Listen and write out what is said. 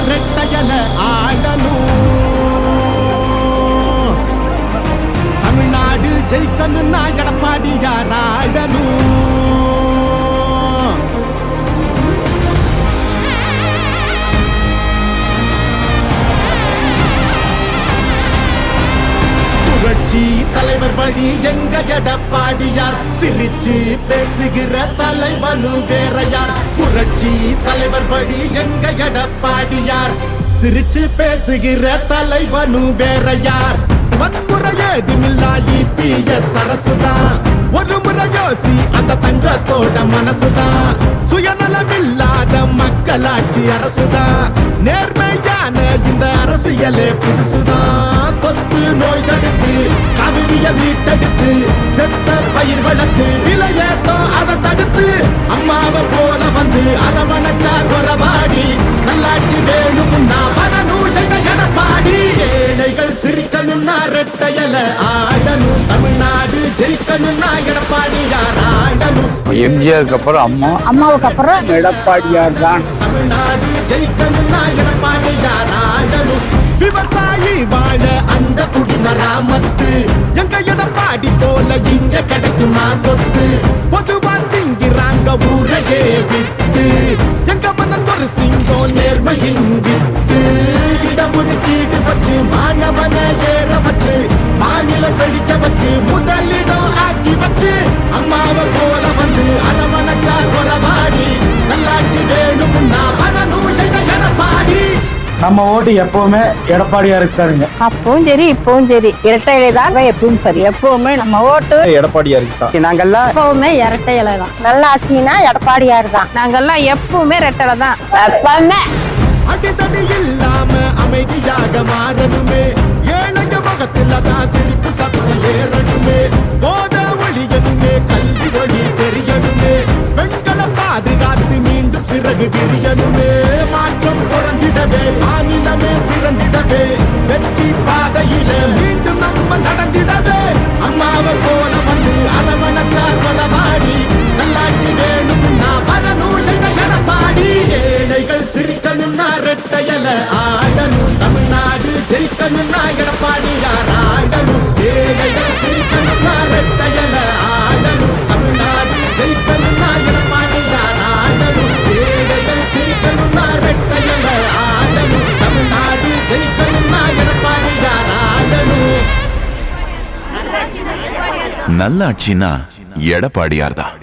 ரெட்டையல ஆடணும். தமிழ்நாடு ஜெயிக்கணும்னா எடப்பாடியார் ஆடணும். புரட்சி தலைவர் வழி எங்க எடப்பாடியார், சிரிச்சு பேசுகிற தலைவனு வேறையார். புரட்சி தலைவர் வழி எங்க எடப்பாடியார், சிரிச்சு பேசுகிற தலைவனு வேறையார். வன்முறை ஏதுமில்லா EPS அரசுதான், ஒரு முறை யோசி அந்த தங்கத்தோட மனசுதான். சுயநலமில்லாத மக்களாட்சி அரசுதான், நேர்மையான இந்த அரசியலே புதுசுதான். தொத்து நோய் தடுத்து கவிதைய மீட்டெடுத்து செத்த பயிர் வளர்த்து விலையேத்தம் அதை தடுத்து அம்மாவை போல வந்து அரவணைச்சார் வரவாடி. நல்லாட்சி வேணும்னா வரணும் எங்க எடப்பாடி. ஏழைகள் சிரிக்கணும்னா ரெட்டையல ஆடணும். தமிழ்நாடு ஜெயிக்கணும்னா எடப்பாடியார் ஆடணும். எம்ஜிஆருக்கு அப்புறம் அம்மாவுக்கு அப்புறம் எடப்பாடியார் தான். தமிழ்நாடு ஜெயிக்கணும்னா எடப்பாடியார் ஆடணும். விவசாயி வாழ அந்த குடிமராமத்து எங்க எடப்பாடி போல இங்க கிடைக்குமா சொத்து. பொதுவா திங்கிறாங்க ஊரையே வித்து, எங்க மன்னன் ஒரு சிங்கம் நேர்மையின் வித்து. இடஒதுக்கீடு வச்சு மாணவன ஏற வச்சு மாநில செழிக்க வச்சு முதலிடம் ஆக்கி வச்சு அம்மாவை போல வந்து அரவணைச்சார் வரவாடி. நல்லாட்சி வேணும்னா வரணும் எங்க எடப்பாடி. நம்ம ஓட்டு எப்பவுமே எடப்பாடியாருக்கு தாருங்க. அப்பவும் சரி இப்பவும் சரி இரட்டை இலை தான் எப்பவும் சரி. எப்பவுமே நம்ம ஓட்டு எடப்பாடியாருக்கு தான். நாங்கெல்லாம் எப்பவுமே இரட்டை இலை தான். நல்ல ஆட்சினா எடப்பாடியாரு தான். நாங்கெல்லாம் எப்பவுமே இரட்டை இலை தான் எப்பவுமே. அடித்தடி இல்லாம அமைதியாக மாறணுமே, ஏழைங்க முகத்தில் தான் சிரிப்பு சத்தம் ஏறணுமே. போத ஒளியணுமே, கல்வி ஒளி தெரியணுமே, பெண்களை பாதுகாத்து மீண்டும் சிறகு விரியணுமே. மாற்றம் குறைந்திடவே மாநிலமே சிறந்திடவே, வெற்றி பாதையில மீண்டும் நம்ம நடந்திடவே அம்மாவை போல வந்து அரவணைச்சார் வரவாடி. நல்லாட்சி வேணும்னா வரணும் எங்க எடப்பாடி. ஏழைகள் சிரிக்கணும்னா ரெட்டையல ஆடணும். தமிழ்நாடு ஜெயிக்கணும்னா எடப்பாடியார் ஆடணும். ஏழைகள் சிரிக்கணும்னா ரெட்டையல ஆடணும். தமிழ்நாடு ஜெயிக்கணும்னா எடப்பாடியார் ஆடணும். ஏழைகள் சிரிக்கணும்னா ரெட்டையல ஆடணும். தமிழ்நாடு ஜெயிக்கணும்னா எடப்பாடியார் ஆடணும். நல்லாட்சினா எடப்பாடியார் தான்.